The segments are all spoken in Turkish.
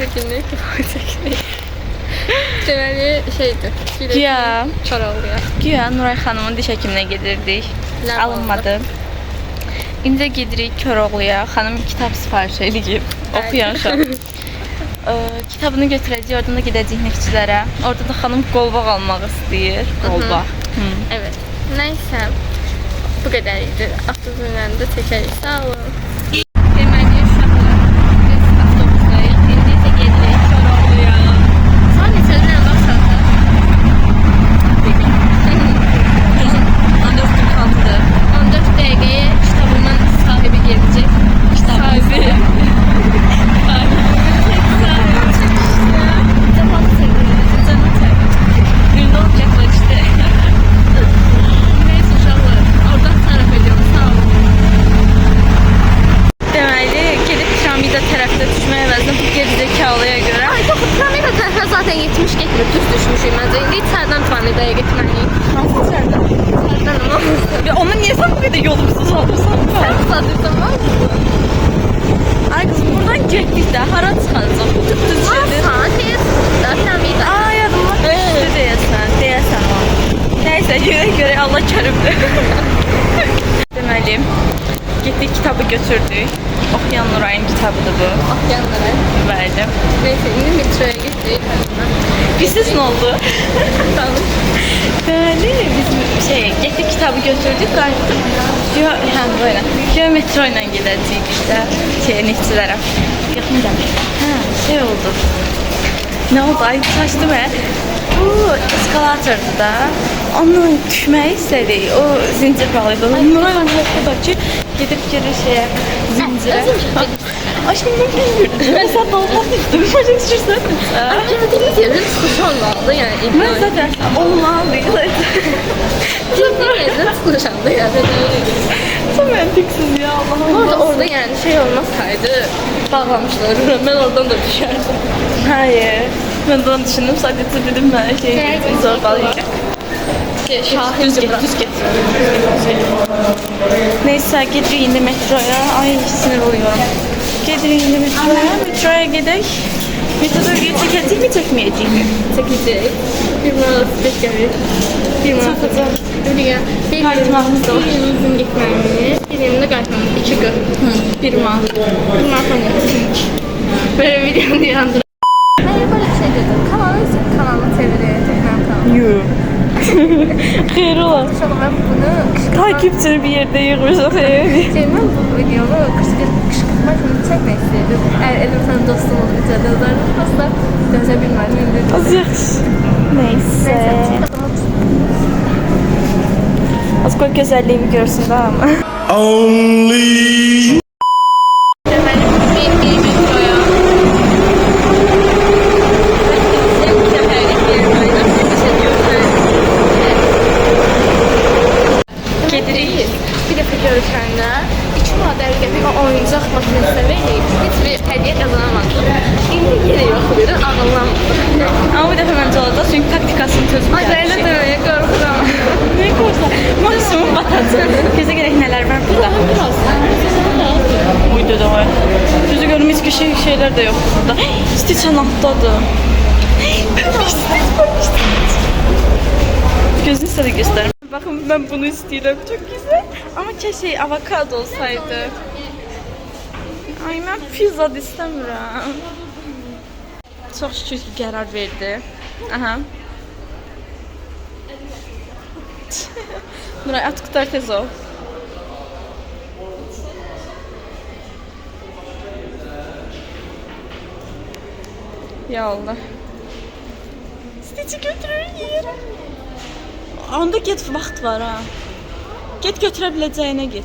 çəkilməyik, fotoğraf çəkilməyik. Deməli şeydir. Güya. Koroğluya. Güya Nuray xanımın diş həkiminə gedirdik. Alınmadı. İndi gedirik Koroğluya. Xanım kitab sifariş edib. Oxuyan uşaq. Kitabını götürəcək, oradan da gedəcək Neftçilərə. Orada da xanım qolbaq almaq istəyir. Qolbaq. Evet. Neyse. Bu kadar idi. Avtobuslarını da çəkərik. Sağ olun. Deməli uşaqlar. Biz avtobusdayıq. İndi isə gedirik Koroğluya. Saat neçədən var saatda? 14:46-dır. 14 dəqiqəyə kitabımın sahibi gedəcək. Sahibi. Zaten 70 getirip düz düşmüşüm bence. İndi içeriden tuvaletaya gitmeliyim. Nasıl içeriden? İçeriden ama. Ya onu niye sen bu kadar yolumsuz alırsan? Sen sadece var mı? Ay kızım buradan getdik de hara çıxacaq? Düz şeydir. Aa, zaten bir de. Aa yadıma düşdü deyəsən o. Neyse göre Allah kərimdir. Deməli, getdik kitabı götürdük. Oxuyan Nuray'ın kitabıdır bu. Okyanlara. Bəli. Neyse indi metroya gittik. Bizsiz ne oldu? Tamam. Deməli, biz getdik kitabı götürdük, qayıtdıq. Həm böyle. Metro ilə gedəcəyik işte Neftçilərə. Yaxın gəlir. Şey oldu. Ne oldu? Ay saçdım bu eskalatordur da. Onunla düşmək istədik. O zincir bağlıydı. Nuray da ki gedib girir zincirə. Aşkım ben bilmiyorum. Ben sen balkon istedim. Başka düşürsen. Girdiğimiz yerden çıkış olmalı yani. Ben zaten olmalıydı zaten. Girdiğimiz yerden çıkış olmalı yani. Çok mantıksız ya Allah'ım. Orada yani şey olmasaydı bağlamışlar. Ben oradan da düşerdim. Hayır. Ben de onu düşündüm. Sadece dedim ben zor bağlayacak. Düz get. Neyse gidiyor indi metroya. Ay sinir oluyorum. Gidiyor indi metroya gidelim. Metroda bir çekecek mi çekmeyecek mi? Çekecek. Bir manası beklemek. Bir manası öyle bir Kayıtmamız da var. Birimizin gitmemiz, birimizin kayıtmamız. 2 gün. Bir manat. Bir manat böyle videonu yandır. Hayır böyle bir şey dedim. Kanalı çeviriyor. Tekrar kanalı. Yuh. Xeyir ola. İnşallah ben bunu Takipçini bir yerde yığmışıq. ben bu videonu kışkırtma filmi çekmek istedim. Eğer elim sana dostum olup içeride yazardım. Asla dönebilmedim. Az yaxşı. Neyse. Az koy gözəlliğimi görsün da ama. Only Bir defa görüşəndə 2 modelde bir oyuncaq makinesine verip hiçbir hediye kazanamadım. İndi yine yoxlayırım, ağırlanmadım. Ama bu dəfə məncə olacaq çünki taktikasını çözüm. Ay öyle demeye korkuram. Ne korsan? Maksimum batacaq. Gözə gələk nələr var burada. Uydu da var. Gözə görüm heç şeylər də yox burada. Stitch anahtadır. Gözünü size de göstereyim. Bakın ben bunu istiyorum. Çok güzel. Ama keşke avokado olsaydı. Ay ben pizza da istemiyorum. Çok şükür ki karar verdi. Aha. Nuray at kurtar tez ol. Ya Allah. Stitch'i götürür yer. Onda get vaxt var ha. Get götürə biləcəyinə get.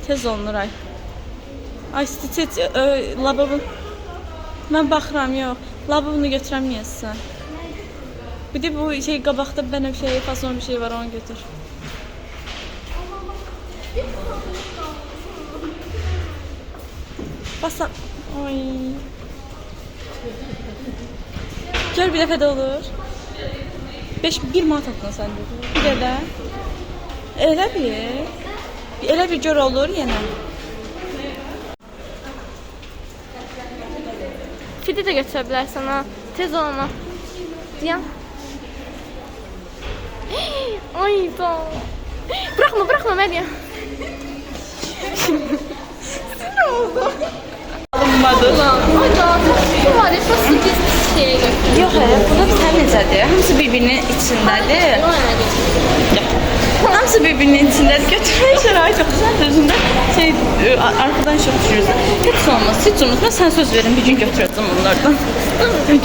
Tez ol Nuray. Ay Stitch lababın. Mən baxıram yox. Lababını götürəməyəsən. Bir de bu şey qabaqda bənövşəyə fason bir şey var onu götür. Basa. Ay. Gör bir dəfə də olur. 1 manat atdın sən dedi. Bir də. Elə bir gör olur yenə. Kedi də götürə bilərsən ha. Tez ol ama. Diyan. Ay da. Bırakma bırakma Meryem. Ne oldu? Alınmadı. Ay da. Bu var ya nasıl bir şeye götürüyor. Yox, burada bir tane necədir? Hamısı bir-birinin içindədir. Hamısı bir-birinin içindədir. Götürmək şərait yox. Sən də özündə arxadan işıq düşürürsən. Heç olmaz, heç olmaz. Mən sən söz verin, bir gün götürəcəm onlardan.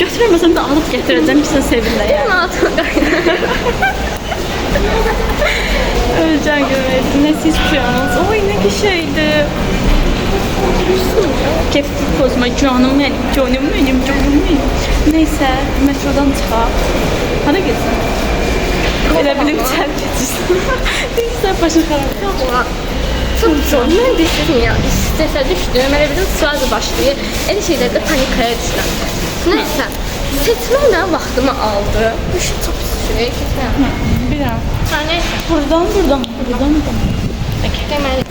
Götürəməsəm də alıb gətirəcəm ki, sən sevinlə yəni. Öleceğim görmeyesi. Nesi hiçbir şey olmaz. Oy ne bir şeydi. Kefti kozma canım benim, canım benim, canım benim. Neyse metrodan çıxaq. Hara getsin? Elə bilib çər keçirsin. Neyse başın xarab. Çok zor. Ben düşündüm ya. Strese düştüm. Elə bildim sırada başlayır. Elə şeylərdə panikaya düşürəm. Neyse. Seçməklə vaxtımı aldı. Bu şey çok şey. Keçməyəm. Bir an. Ha neyse. Buradan. Deməli.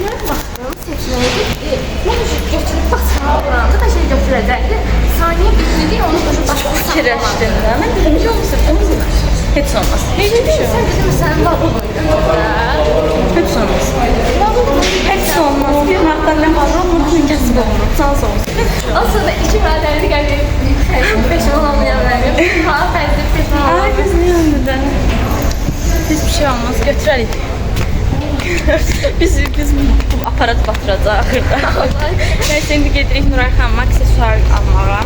Mən vaxtımı seçməyə getdi. Mən götürüb basmağa vuranda da şey götürəcəkdi. Saniyə bitdi, onu başa başa Fikirləşdim də. Mən dedim ki, olmasa heç olmaz. Heç bir şey Sən olmaz. dedim, sən bağlı boydun. Heç olmaz. Heç olmaz. Bir vaxtdan nə var, amma bugün kəsib olurum. Sağ olsun. Aslında iki vədəli gəlib. Peşman olmayan mənim. Ha, fərzi peşman Ay olmayan. gözünü yandı da. Hiçbir şey olmaz. Götürelim. biz bu aparat batıracaq axırda. Neyse indi gedirik Nuray xanıma aksesuar almağa.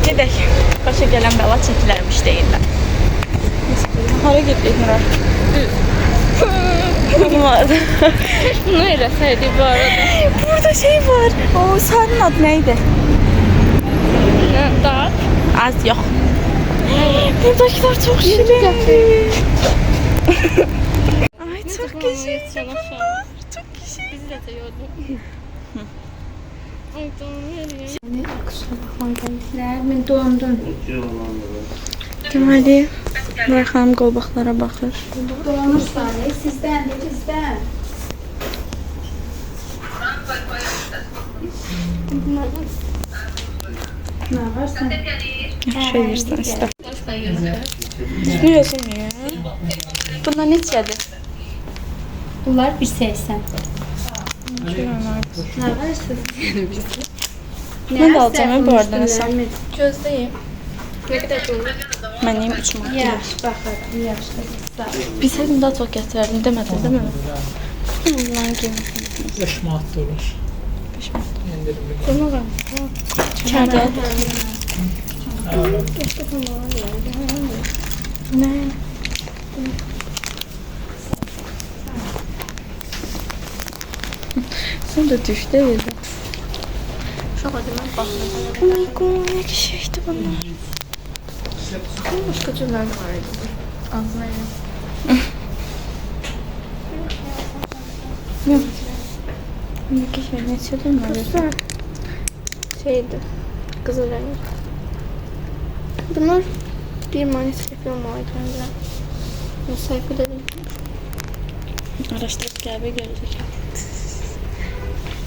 Gedək. Başa gələn bəla çəkilərmiş deyirlər. Hara gedirik Nuray? Var. Bunu eləsəydi bu arada. Burada şey var. O saatın adı neydi? Ne? Daha? Az yox. Buradakiler çok şirin. Ay çok güzel. Çok güzel. Bizi de yoldu. Ay canım yerim. Kusura bakmayın gəldiklər. Mən dondum. Deməli, Nuray xanım qolbaqlara baxır. Donmuş Salih. Sizdən də bizdən. Nə var sən? Yaxşı edirsən istə. Bilirsən ya. Bunlar neçədir? Bunlar 1.80. Nə var siz? Mən də alacağım bu arada nəsə. Gözdeyim. Ne kadar doğru. Mən yeyim 3 manat. Yaxşı, baxarım. Yaxşı. Sağ ol. Bilsəydim daha çox gətirərdim demədin, değil mi? Bunların qiyməti 5 manat olur. 5 manat. İndirimli. Bunu var. Kərdə. Nə? Sən də düş deyil. Çok acı ben bakmadım. Oh my god, ne şeydi bunlar. Başka türler var. Ağzına yedim. Yok. Ne şey neçədir mi? Şeydi. Kızıl rengi. Bunlar bir manifest olmalıydı bence. Bu sayfa dedim. Araşdırıb qəlbə görəcək.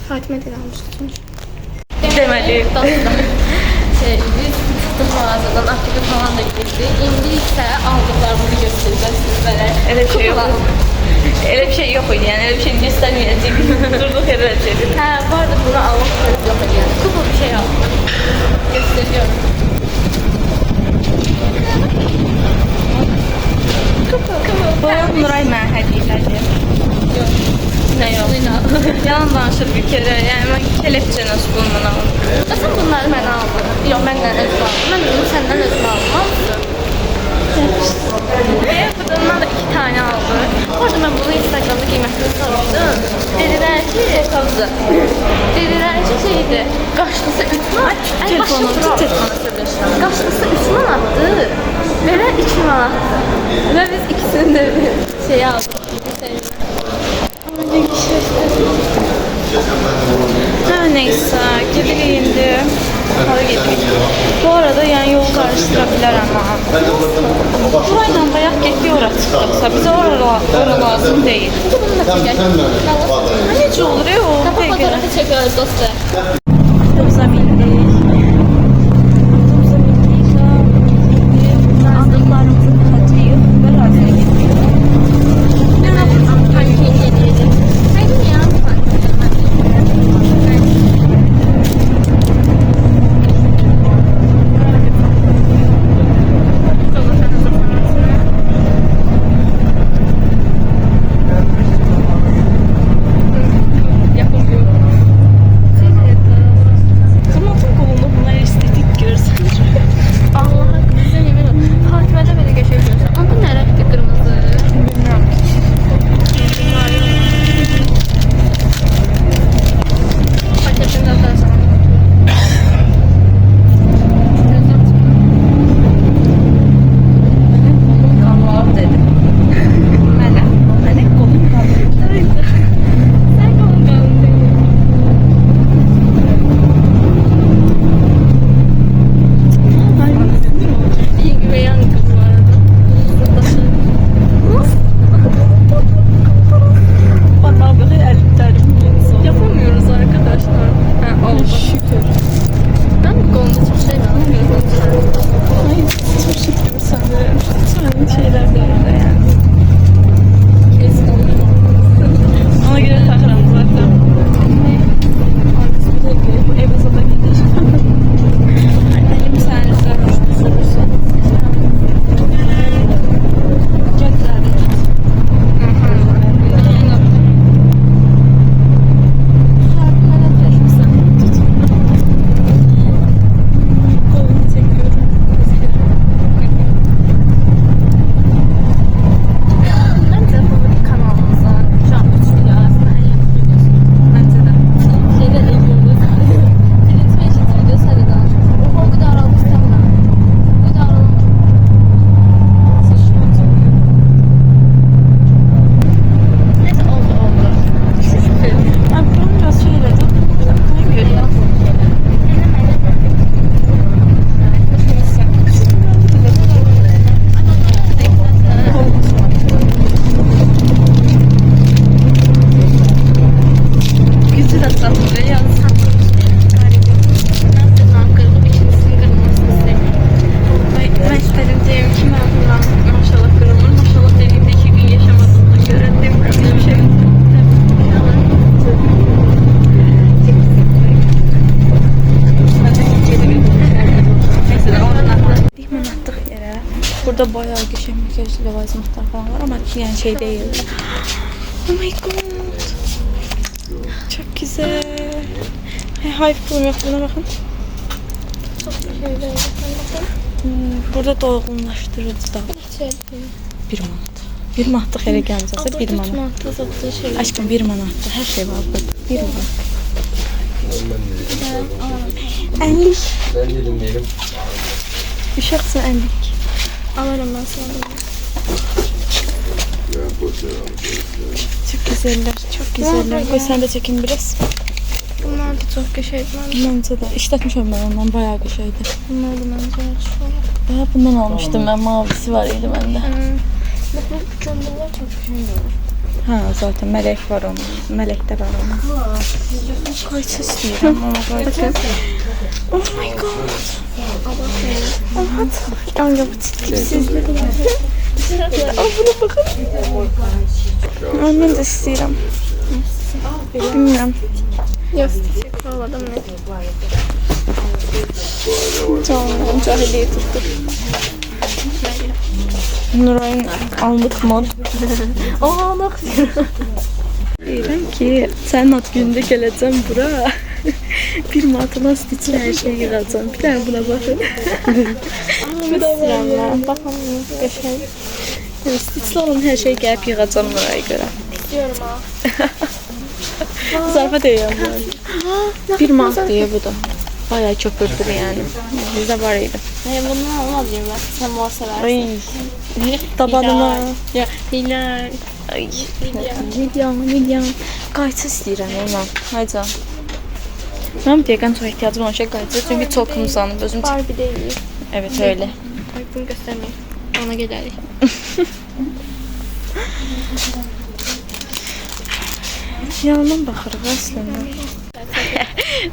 Fatime de almıştı sonuç. Deməli. Şey, biz tuttuk mağazadan Afrika falan da gitti. İndi ise aldıklarımızı göstereceğiz sizlere. Elə bir şey yox. Elə bir şey yox idi, yəni elə bir şey göstərməyəcək. Durduq yerə ölçədik. Ha, bu arada bunu almak yok yani. Kupa bir şey aldım. Gösteriyorum. Kupa. Bu Nuray mənə hədiyyə elədi. Yok. Nə yox? Yalan danışır bir kere. Yəni mən kelepçəni bundan aldım. Sen bunları bana aldın. Yok benden özüm aldım. Ben bunu senden özüm aldım. Ve bundan da 2 tane aldım. Orada ben bunu Instagram'da giymekten sormuştum. Dediler ki kalıcı. Dediler ki şeydi. Kaşlısı 3 manat. Telefonu tut, telefonu söylüyorsun. Kaşlısı 3 manattı. Veren 2 manattı. Ve biz ikisini de şey aldık. Ha neyse, gidirik indi. Hara gedirik. Bu arada yəni yol qarışdıra bilər amma. Burayla bayaq getdik ora çıxdıqsa, bizə ora lazım deyil. Bununla çeker. Ha necə olur o? Kafa Dəqiqə. fotoğrafı çekiyoruz dostlar. Avtobusa bindik. Avtobusa bindik ve adımlarımızı atacağız ve razıya gidiyoruz. Parking edelim. Haydi ya Cemaatın kolunda bunlar estetik görsün. Allah'a güzel yemin ol. Fatime'de böyle geçebiliyorsun. Ama bu ne renkli kırmızı? Bilmiyorum. Paketinde atarsan. Kolum kalmalı dedim. Benim kolum kalmalı. Sen kolun kalın değil. İyi güveyen kız bu arada. Bana böyle ellerim Yapamıyoruz arkadaşlar. Ha oldu. Şükür. Ben bu konuda çok şey bilmiyorum. Ay çok şükür sanırım. Sanırım şeyler de öyle yani. Kesin oluyor. Ona göre takıram zaten. Arkasında bu eve zada gider. Elim sen izlemiş düşünürsen. Götlerden git. Kolunu çekiyorum. Bence bu kanalımıza şu an 3 video arasında en yakın videosu. Bence de. Şeyler ekliyoruz. Kilit ve eşit videosu hadi daha çok. O kadar aralık istemem. Bu kadar aralık. Neyse oldu. Şükür. Ben bunu biraz şöyle ben görüyorum. Güzel atlatıyor yalnız. Ben istedim diyeyim ki ben bundan maşallah kırılır. Maşallah dediğimde 2 gün yaşamadığımda göre demiyorum hiçbir şey. Hemen attık yere. Burada bayağı güzel makyajlı levazımatlar falan var ama yani şey değil. Oh my god. Çok güzel. Hayır bulum yok buna bakın. Burada dolgunlaştırıcı da. 1 manat. 1 manatlıq yerə gəlmişsə 1 manat. Aşkım 1 manatdır. Hər şey var burada. 1 manat. Ənlik. Ben de dinleyelim. Uşaqsın ənlik. Alırım ben sana. Çok güzeller. Çok güzeller. Koy sen de çekin biraz. Bunlar da çok güzeldi. Bence de. İşletmişim ben ondan. Bayağı güzeldi. Bunlar da bence yaxşı olur. Daha bundan almıştım ben. Mavisi var idi bende. Bak bu kömürler çok güzel olur. Ha zaten melek var onun. Melek de var onun. Qayçı istəyirəm ama qayçı. Oh my god. Abat. Ay bu titrisiz. Aa buna bakın. Ondan da istəyirəm. Bilmiyorum. Yastık bağladım ne? Canım cahiliye tuttu. Nuray'ın anlık mod. Aa bak. Deyirəm ki, sənin ad günündə gələcəm bura. Bir matına stitçlə hər şey yığacam. Bir dənə buna baxın. Bu da var. Bakalım geçelim. Stitçlə olan hər şey gəlib yığacam buraya görə. İstiyorum ha. Zarafat edirəm bu. 1 manat deyə bu da. Bayağı köpürdür yani. Bizdə var idi. Bundan olmaz diyeyim ben. Sen bu seversin. Ay. Tabanına. Ya Hilal. Ay. Milyon. Qayçı istəyirəm ona. Hayca. Mənim dəqiqən çox ehtiyacım olan şey qayçı. Çünki çox qımsanım özüm. Barbie değil. Evet öyle. Ay bunu göstermeyin. Ona gelelim. Yanından baxırıq əslində.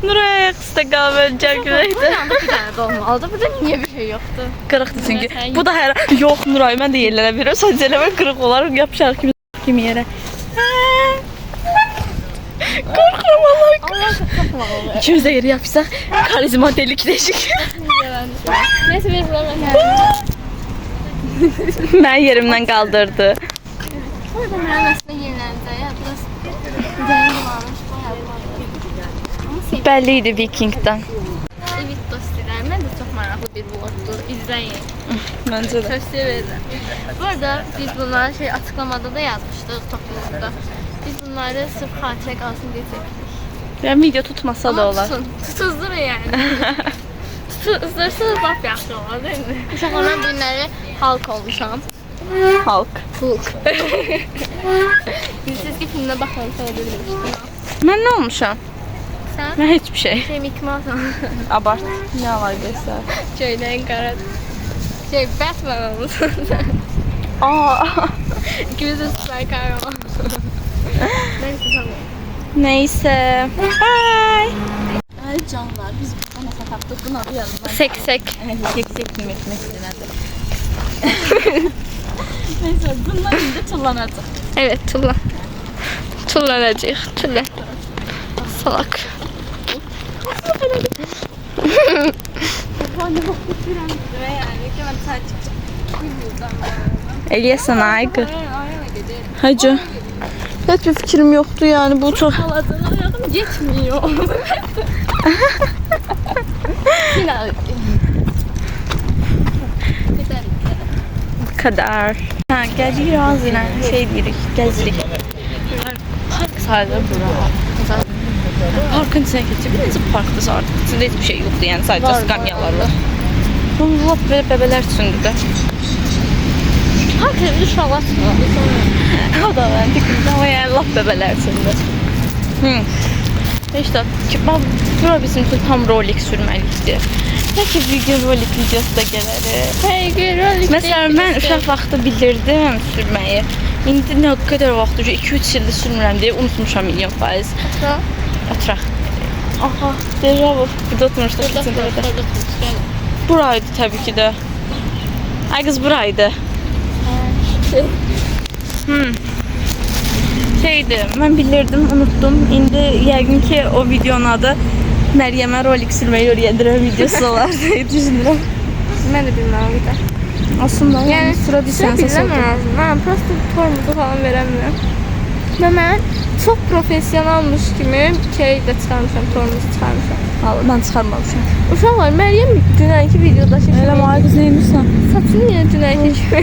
Nuray ayaküstə qalıb öləcəkdi. Burada bir tane de olmalıdı. Burada niye bir şey yoktu? Qırıqdır çünki. Evet, Bu da hər... Yox Nuray, mən də yerlərə verirəm. Sadəcə eləmə qırıq olar, yapışar kimi yerə. Qorxuram Allah. Allah çok kapılar oluyor. İkimiz də yerə yapışsaq, karizma delikləşik. Neyse bir problem. Mən yerimdən qaldırdı. Burada mühendisliğe yenilendi ya. Burası zengin varmış. Bayağı bayağı. Bəlli idi Vikingdən. Evet dostlar. Ben de çok meraklı bir vlogdu. İzleyin. Məncə də. Çok severim. Bu arada biz bunları açıklamada da yazmıştık toplulukta. Biz bunları sırf hatire kalsın diye çektik. Yəni video tutmasa da olar. Tutun. Tutuzdurun yani. Tutuzdursanız laf yaxşı olur değil mi? Uşaqlar ben bu günləri halk olmuşam. Halk. Hulk. Siz ki filmine bakalım seyredebilmiştim. Mən nə olmuşam? Sen? Mən heç bir şey. Mickey Mouse. Abart. Nə alaydısa. Şöyle kara. Batman olmuşsun. Aa. İkimiz de süper kahraman. Neyse tamam. Neyse. Bye. Ay canlar biz bana sataptık bunu arayalım. Sek. Yüksek kıymetli nedir? Neyse bunlar indi tullanacak. Evet tulla. Tullanacak. Tulla. Salak. Hani bak bu tren yani hemen sadece Eliyəsən aygı. Hacı. Heç bir fikrim yoxdur yani bu çox. Ayağım yetmiyor. Yine Kadar. Ha, gəlirik az ilə şey deyirik, gəzirik. Park sayılır bura. Parkın içine keçib, necə parkdır artıq? İçində heç bir şey yoxdur, yəni sadəcə skamyalar var. Bu lap belə bəbələr üçündür də. Park evi uşaqlar çıxır. O da var, fikrimdə ama yəni lap bəbələr üçündür. İşte, bura bizim üçün tam rolik sürməlikdir. Bəlkə bir gün rolik videosu da gəlir. Hey görürük. Məsələn, mən uşaq vaxtı bilirdim sürməyi. İndi nə qədər vaxt, 2-3 ildir sürmürəm deyə unutmuşam milyon faiz. Oturaq. Aha, deja vu. Burada oturmuşduq içində də. Buraydı təbii ki də. Ay qız buraydı. Şeydi, mən bilirdim, unuttum. İndi yəqin ki o videonun adı Məryəmə rolik sürməyi öyrəndirən videosu olar deyə düşünürəm. Ben de bilmem o kadar. Aslında yəni sıra bilsən səs oldu. Ben prosto tormuzu falan veremiyorum. Ve ben çok profesyonelmiş gibi şey de çıkarmışım, tormuzu çıkarmışım. Mən çıxarmamışam. Uşaqlar, Meryem dünənki videoda Elə ay qız neymişsən? saçını yenə dünənki kimi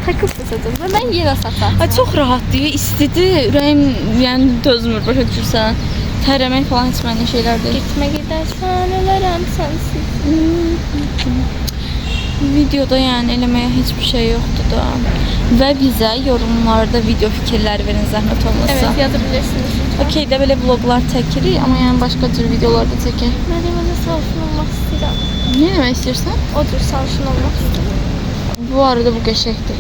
takıb da saçım və mən yenə saçam. Ay çox rahatdır, istidir. Ürəyim yəni dözmür, başa düşürsən. Tərəmək falan heç məndən şeylər deyil. Gitmə gedərsən, ölərəm sənsiz. Videoda yəni eləməyə heç bir şey yoxdur da. Və bizə yorumlarda video fikirlər verin zəhmət olmasa. Evet, yazabilirsiniz. Okey də belə vloglar çəkirik, amma yəni başqa cür videolar da çəkək. Meryem'e sarışın olmaq istəyirəm. Nə demək istəyirsən? O cür sarışın olmaq istəyirəm. Bu arada bu qəşəngdir.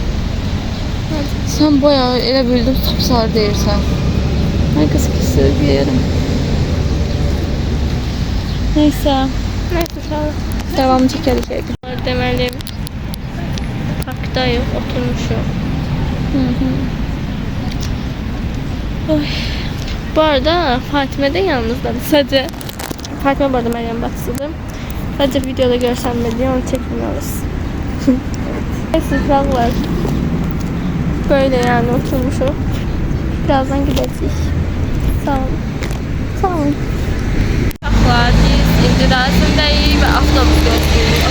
Sən bayağı elə bildim sapsarı deyirsən. Ay qız kısır bir yerim. Neyse. Neyse uşaqlar. Devam çəkərik yəqin. Deməli, parkdayıq, oturmuşuq. Oy. Bu arada Fatime de yalnızladı. Sadece Fatime bu arada Meryem bacısıdır. Sadece videoda görsem diye onu çekmiyoruz. Neyse uşaqlar. Böyle yani oturmuşuq. Birazdan gidəcəyik. Sağ olun. Sağ olun. Uşaqlar, biz indi Razimdəyik və avtobus gözləyirik.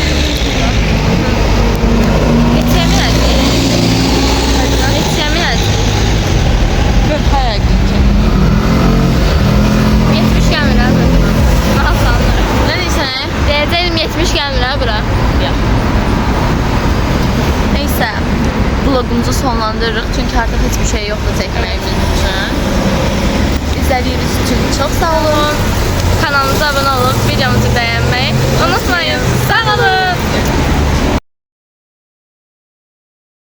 Gör hayal Yetmiş gəlmir abi. Masallar. Ne deyirsən? Deyəcəyim 70 gəlmir abi bura. Neyse. Vlogumuzu sonlandırırıq çünkü artık hiçbir şey yoktu çekməyimiz üçün. İzlədiyiniz için çok sağ olun. Kanalımıza abone olup videomuzu beğenmeyi unutmayın. Sağ olun.